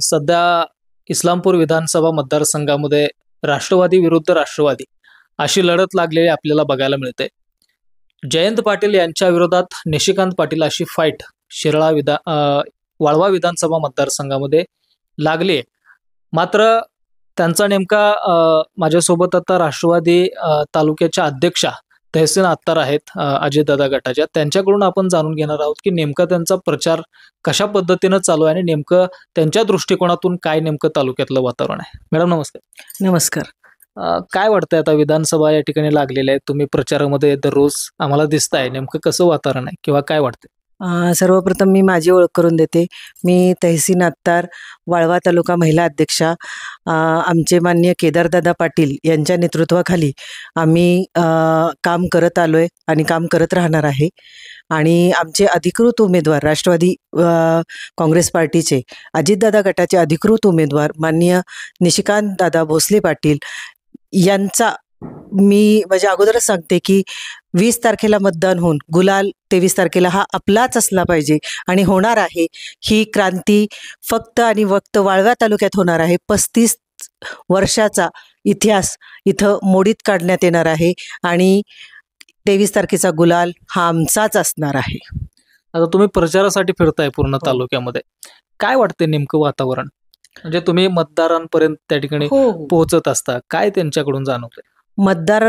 सध्या इस्लामपूर विधानसभा मतदारसंघामध्ये राष्ट्रवादी विरुद्ध राष्ट्रवादी अशी लढत लागलेली आपल्याला बघायला मिळते. जयंत पाटील यांच्या विरोधात निशिकांत पाटील अशी फाईट वाळवा विधानसभा मतदारसंघामध्ये लागली आहे. मात्र त्यांचा नेमका माझ्यासोबत आता राष्ट्रवादी तालुक्याच्या अध्यक्षा तहसीन अत्तार आहेत अजितदादा गटाच्या. त्यांच्याकडून आपण जाणून घेणार आहोत की नेमका त्यांचा प्रचार कशा पद्धतीनं चालू आहे आणि नेमकं त्यांच्या दृष्टिकोनातून काय नेमकं तालुक्यातलं वातावरण आहे. मॅडम नमस्कार. नमस्कार. काय वाटतंय आता विधानसभा या ठिकाणी लागलेल्या आहे, तुम्ही प्रचारामध्ये दररोज आम्हाला दिसताय, नेमकं कसं वातावरण आहे किंवा काय वाटतंय? सर्वप्रथम मी माझी ओळख करून देते. मी तहसीन अत्तार, वाळवा तालुका महिला अध्यक्षा. आमचे माननीय केदारदादा पाटील यांच्या नेतृत्वाखाली आम्ही काम करत आलोय आणि काम करत राहणार आहे. आणि आमचे अधिकृत उमेदवार राष्ट्रवादी काँग्रेस पार्टीचे अजितदादा गटाचे अधिकृत उमेदवार माननीय निशिकांत दादा भोसले पाटील यांचा मी म्हणजे अगोदरच सांगते की 20 तारखेला मतदान होऊन गुलाल 23 तारखेला हा आपलाच असला पाहिजे आणि होणार आहे. ही क्रांती फक्त आणि फक्त वाळवा तालुक्यात होणार आहे. 35 वर्षाचा इतिहास इथं मोडीत काढण्यात येणार आहे आणि 23 तारखेचा गुलाल हा आमचाच असणार आहे. आता तुम्ही प्रचारासाठी फिरताय पूर्ण तालुक्यामध्ये, काय वाटतंय नेमकं वातावरण? म्हणजे तुम्ही मतदारांपर्यंत त्या ठिकाणी पोहोचत असता, काय त्यांच्याकडून जाणवतंय? मतदार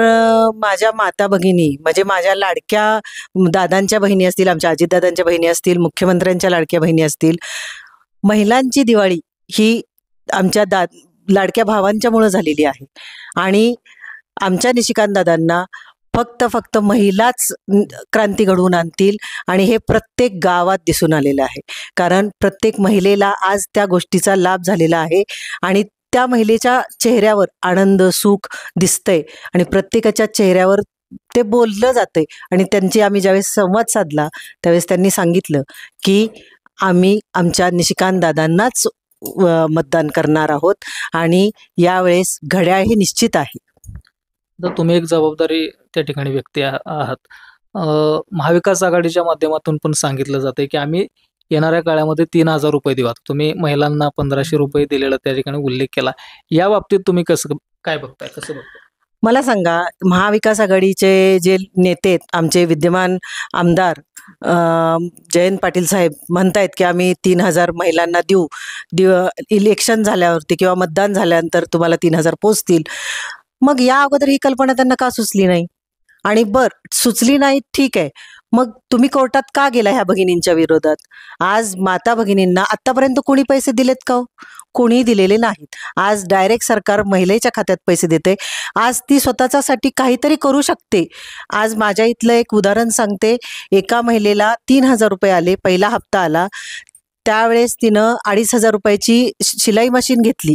माझ्या माता भगिनी म्हणजे माझ्या लाडक्या दादांच्या बहिणी असतील, आमच्या अजितदादांच्या बहिणी असतील, मुख्यमंत्र्यांच्या लाडक्या बहिणी असतील. महिलांची दिवाळी ही आमच्या लाडक्या भावांच्यामुळे झालेली आहे आणि आमच्या निशिकांत दादांना फक्त महिलाच क्रांती घडवून आणतील आणि हे प्रत्येक गावात दिसून आलेलं आहे. कारण प्रत्येक महिलेला आज त्या गोष्टीचा लाभ झालेला आहे आणि त्या महिलेच्या चेहऱ्यावर आनंद सुख दिसतंय आणि प्रत्येकाच्या चेहऱ्यावर ते बोललं जातंय. आणि त्यांची आम्ही ज्यावेळेस संवाद साधला त्यावेळेस त्यांनी सांगितलं की आम्ही आमच्या निशिकांत दादांनाच मतदान करणार आहोत आणि यावेळेस घड्याळ हे निश्चित आहे. तर तुम्ही एक जबाबदारी त्या ठिकाणी व्यक्ती आहात. महाविकास आघाडीच्या माध्यमातून पण सांगितलं जाते की आम्ही येणाऱ्या काळामध्ये 3,000 रुपये देऊ. तुम्ही महिलांना 1,500 रुपये दिलेला त्या ठिकाणी उल्लेख केला. या बाबतीत तुम्ही काय बघताय, कसं बघताय? मला सांगा, महाविकास आघाडीचे जे नेते आहेत, आमचे विद्यमान आमदार जयंत पाटील साहेब म्हणतायत की आम्ही 3,000 महिलांना देऊ. इलेक्शन झाल्यावरती किंवा मतदान झाल्यानंतर तुम्हाला 3,000 पोचतील. मग या अगोदर ही कल्पना त्यांना का सुचली नाही? आणि सुचली नाही ठीक आहे, मग तुम्ही कोर्टात का गेला ह्या भगिनींच्या विरोधात? आज माता भगिनींना आतापर्यंत कोणी पैसे दिलेत का? कोणी दिलेले नाहीत. आज डायरेक्ट सरकार महिलेच्या खात्यात पैसे देते. आज ती स्वतःच्यासाठी काहीतरी करू शकते. आज माझ्या इथलं एक उदाहरण सांगते. एका महिलेला 3,000 रुपये आले, पहिला हप्ता आला. त्यावेळेस तिनं 2,500 रुपयाची शिलाई मशीन घेतली,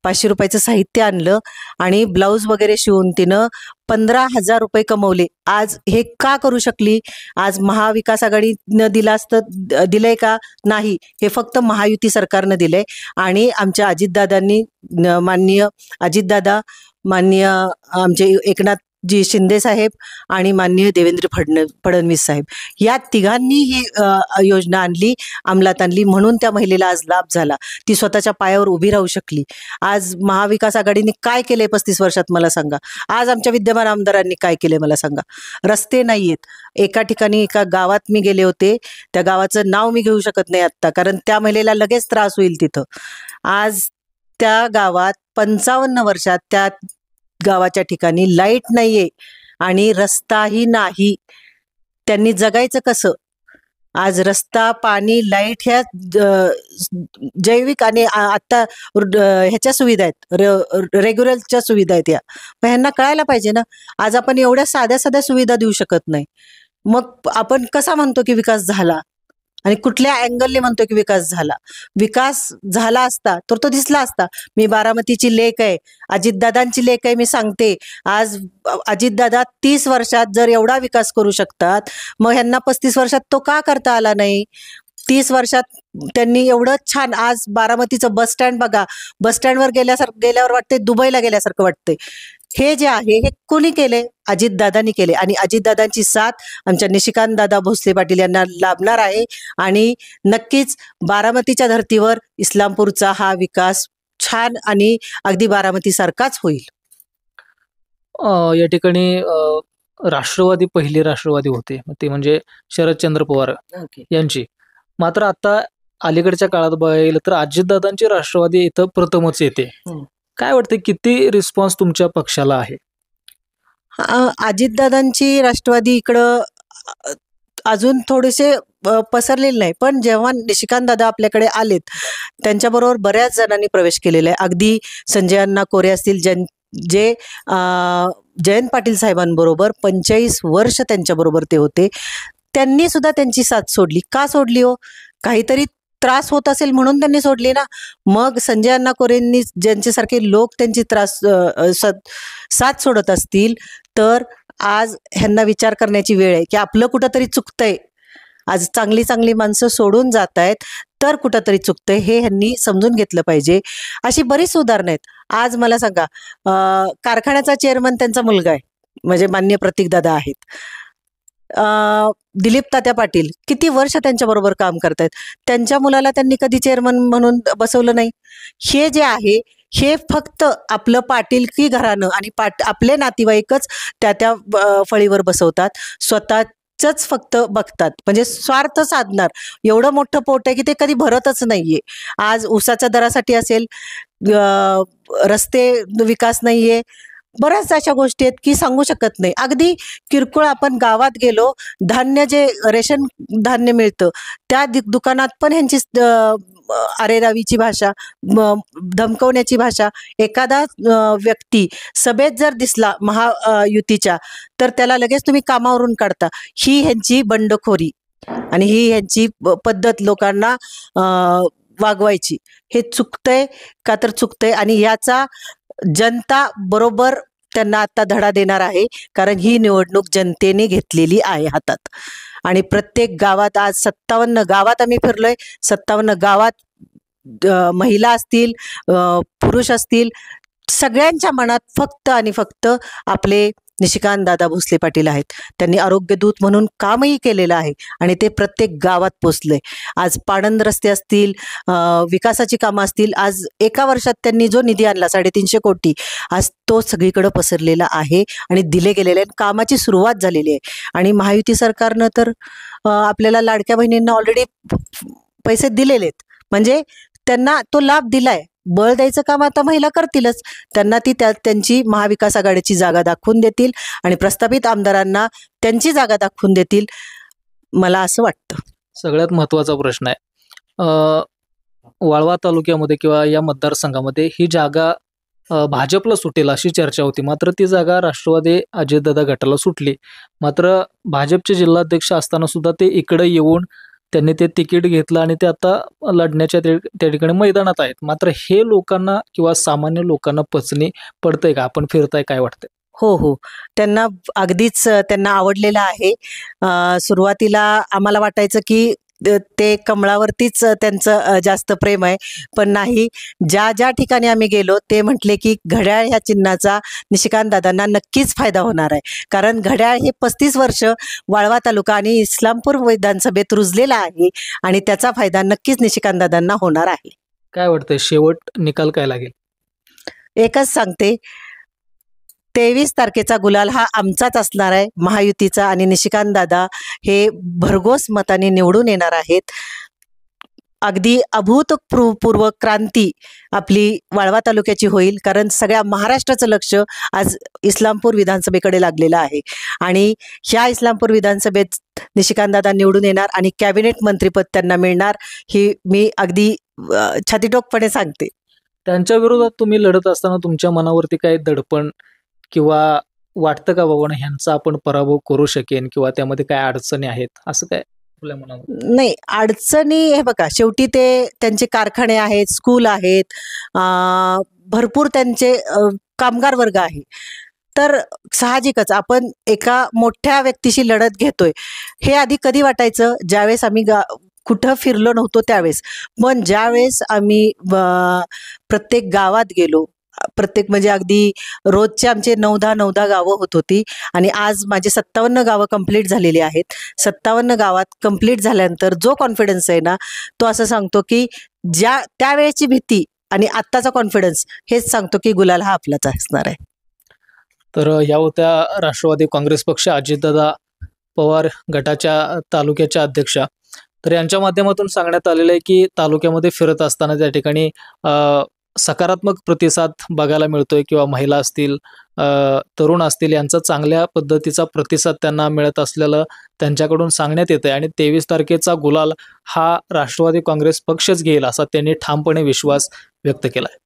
500 रुपयाचं साहित्य आणलं आणि ब्लाऊज वगैरे शिवून तिनं 15,000 रुपये कमवले. आज हे का करू शकली? आज महाविकास आघाडीनं दिलं असतं, दिलंय का? नाही, हे फक्त महायुती सरकारनं दिलंय. आणि आमच्या अजितदादांनी, माननीय अजितदादा, माननीय आमचे एकनाथजी शिंदे साहेब आणि माननीय देवेंद्र फडणवीस साहेब या तिघांनी ही योजना अंमलात आणली म्हणून त्या महिलेला आज लाभ झाला. ती स्वतःच्या पायावर उभी राहू शकली. आज महाविकास आघाडीने काय केलंय 35 वर्षात मला सांगा? आज आमच्या विद्यमान आमदारांनी काय केलंय मला सांगा? रस्ते नाहीयेत. एका ठिकाणी एका गावात मी गेले होते, त्या गावाचं नाव मी घेऊ शकत नाही आत्ता, कारण त्या महिलेला लगेच त्रास होईल तिथं. आज त्या गावात 55 वर्षात त्या गावाच्या ठिकाणी लाईट नाहीये आणि रस्ताही नाही. त्यांनी जगायचं कसं? आज रस्ता, पाणी, लाईट ह्या जैविक आणि आता ह्याच्या सुविधा आहेत, रेग्युलरच्या सुविधा आहेत. पण ह्यांना कळायला पाहिजे ना. आज आपण एवढ्या साध्या साध्या सुविधा देऊ शकत नाही. मग आपण कसा म्हणतो की विकास झाला आणि कुठल्या अँगलने म्हणतो की विकास झाला? विकास झाला असता तर तो दिसला असता. मी बारामतीची लेक आहे, अजितदादांची लेक आहे. मी सांगते, आज अजितदादा 30 वर्षात जर एवढा विकास करू शकतात, मग ह्यांना 35 वर्षात तो का करता आला नाही? 30 वर्षात त्यांनी एवढं छान, आज बारामतीचं बस स्टँड बघा, बस स्टँडवर गेल्यावर वाटते दुबईला गेल्यासारखं वाटतंय. हे जे आहे हे कोणी केले? अजितदादांनी केले आणि अजितदादांची साथ आमच्या निशिकांत दादा भोसले पाटील यांना लाभणार आहे आणि नक्कीच बारामतीच्या धर्तीवर इस्लामपूरचा हा विकास छान आणि अगदी बारामती सारखाच होईल. या ठिकाणी राष्ट्रवादी पहिली राष्ट्रवादी होते, ते म्हणजे शरदचंद्र पवार यांची. मात्र आता अलीकडच्या काळात बघायला तर अजितदादांची राष्ट्रवादी इथं प्रथमच येते. काय वाटतं, किती रिस्पॉन्स तुमच्या पक्षाला आहे? अजितदादांची राष्ट्रवादी इकडं अजून थोडेसे पसरलेले नाही, पण जेव्हा निशिकांत दादा आपल्याकडे आलेत त्यांच्याबरोबर बऱ्याच जणांनी प्रवेश केलेला आहे. अगदी संजय अण्णा कोरे असतील, जे जयंत पाटील साहेबांबरोबर 45 वर्ष त्यांच्याबरोबर ते होते, त्यांनी सुद्धा त्यांची साथ सोडली. का सोडली हो? काहीतरी त्रास होत असेल म्हणून त्यांनी सोडली ना. मग संजय अण्णा कोरेंनी ज्यांच्यासारखे लोक त्यांची साथ सोडत असतील तर आज ह्यांना विचार करण्याची वेळ आहे की आपलं कुठंतरी चुकतंय. आज चांगली चांगली माणसं सोडून जात आहेत तर कुठंतरी चुकतंय, हे ह्यांनी समजून घेतलं पाहिजे. अशी बरीच उदाहरणं आहेत. आज मला सांगा, कारखान्याचा चेअरमन त्यांचा मुलगा आहे, म्हणजे माननीय प्रतीकदादा आहेत. दिलीप तात्या पाटील किती वर्ष त्यांच्याबरोबर काम करतायत, त्यांच्या मुलाला त्यांनी कधी चेअरमन म्हणून बसवलं नाही. हे जे आहे हे फक्त आपलं पाटील की घराणं आणि आपले नातेवाईकच त्या फळीवर बसवतात, स्वतःच फक्त बघतात, म्हणजे स्वार्थ साधणार. एवढं मोठं पोट आहे की ते कधी भरतच नाहीये. आज ऊसाच्या दरासाठी असेल, रस्ते विकास नाहीये, बऱ्याच अशा गोष्टी आहेत की सांगू शकत नाही. अगदी किरकोळ आपण गावात गेलो, धान्य जे रेशन धान्य मिळतं त्या दुकानात पण ह्यांची अरेरावीची भाषा, धमकवण्याची भाषा. एखादा व्यक्ती सभेत जर दिसला महायुतीच्या तर त्याला लगेच तुम्ही कामावरून काढता. ही ह्यांची बंडखोरी आणि ही ह्यांची पद्धत लोकांना वागवायची. हे चुकतंय का तर चुकतंय आणि याचा जनता बरोबर त्यांना आता धडा देणार आहे, कारण ही निवडणूक जनतेने घेतलेली आहे हातात. आणि प्रत्येक गावात आज 57 गावात आम्ही फिरलोय. 57 गावात महिला असतील, पुरुष असतील, सगळ्यांच्या मनात फक्त आणि फक्त आपले निशिकांत दादा भोसले पाटील आहेत. त्यांनी आरोग्य दूत म्हणून कामही केलेलं आहे आणि ते प्रत्येक गावात पोचलंय. आज पाणंद रस्ते असतील, विकासाची कामं असतील, आज एका वर्षात त्यांनी जो निधी आणला 350 कोटी, आज तो सगळीकडे पसरलेला आहे आणि दिले गेलेले आहे. कामाची सुरुवात झालेली आहे. आणि महायुती सरकारनं तर आपल्याला लाडक्या बहिणींना ऑलरेडी पैसे दिलेले आहेत, म्हणजे त्यांना तो लाभ दिलाय. बळ द्यायचं काम आता महिला करतीलच. त्यांना ती त्यांची महाविकास आघाडीची जागा दाखवून देतील आणि प्रस्थापित आमदारांना त्यांची जागा दाखवून देतील, मला असं वाटतं. सगळ्यात महत्त्वाचा प्रश्न आहे, वाळवा तालुक्यामध्ये किंवा या मतदारसंघामध्ये ही जागा भाजपला सुटेल अशी चर्चा होती. मात्र ती जागा राष्ट्रवादी अजितदादा गटाला सुटली. मात्र भाजपचे जिल्हाध्यक्ष असताना सुद्धा ते इकडे येऊन त्यांनी ते तिकीट घेतलं आणि ते आता लढण्याच्या त्या ठिकाणी मैदानात आहेत. मात्र हे लोकांना किंवा सामान्य लोकांना पचनी पडतंय का? आपण फिरताय, काय वाटतंय? हो, त्यांना अगदीच त्यांना आवडलेलं आहे. सुरुवातीला आम्हाला वाटायचं की ते कमळावरतीच त्यांचं जास्त प्रेम आहे, पण नाही. ज्या ठिकाणी आम्ही गेलो ते म्हटले की घड्याळ ह्या चिन्हाचा निशिकांत दादांना नक्कीच फायदा होणार आहे, कारण घड्याळ हे 35 वर्ष वाळवा तालुका आणि इस्लामपूर विधानसभेत रुजलेला आहे आणि त्याचा फायदा नक्कीच निशिकांत दादांना होणार आहे. काय वाटतंय, शेवट निकाल काय लागेल? एकच सांगते, 23 तारखेचा गुलाल हा आमचाच असणार आहे, महायुतीचा, आणि निशिकांत दादा हे भरघोस मताने निवडून येणार आहेत. अगदी अभूतपूर्व क्रांती आपली वाळवा तालुक्याची होईल, कारण सगळ्या महाराष्ट्राचं लक्ष आज इस्लामपूर विधानसभेकडे लागलेलं आहे आणि ह्या इस्लामपूर विधानसभेत निशिकांत दादा निवडून येणार आणि कॅबिनेट मंत्रीपद त्यांना मिळणार, ही मी अगदी छातीटोकपणे सांगते. त्यांच्या विरोधात तुम्ही लढत असताना तुमच्या मनावरती काही दडपण किंवा वाटतं का बाबा ह्यांचा आपण पराभव करू शकेन किंवा त्यामध्ये काय अडचणी आहेत, असं काय आपल्या मनावर? नाही, अडचणी हे बघा, शेवटी त्यांचे कारखाने आहेत, स्कूल आहेत, भरपूर त्यांचे कामगार वर्ग आहे, तर साहजिकच आपण एका मोठ्या व्यक्तीशी लढत घेतोय. हे आधी कधी वाटायचं, ज्यावेळेस आम्ही कुठं फिरलो नव्हतो त्यावेळेस. पण ज्यावेळेस आम्ही प्रत्येक गावात गेलो, प्रत्येक म्हणजे अगदी रोजचे आमचे 9-10 गावं होत होती आणि आज माझे 57 गावं कंप्लीट झालेली आहेत. 57 गावात कंप्लीट झाल्यानंतर जो कॉन्फिडन्स आहे ना, तो असं सांगतो की त्यावेळेची भीती आणि आत्ताचा कॉन्फिडन्स हेच सांगतो की गुलाल हा आपलाच असणार आहे. तर या होत्या राष्ट्रवादी काँग्रेस पक्ष अजितदादा पवार गटाच्या तालुक्याच्या अध्यक्षा. तर यांच्या माध्यमातून सांगण्यात आलेलं आहे की तालुक्यामध्ये फिरत असताना त्या ठिकाणी सकारात्मक प्रतिसाद बघायला मिळतोय किंवा महिला असतील, तरुण असतील, यांचा चांगल्या पद्धतीचा प्रतिसाद त्यांना मिळत असलेलं त्यांच्याकडून सांगण्यात येतंय आणि 23 तारखेचा गुलाल हा राष्ट्रवादी काँग्रेस पक्षच घेईल असा त्यांनी ठामपणे विश्वास व्यक्त केलाय.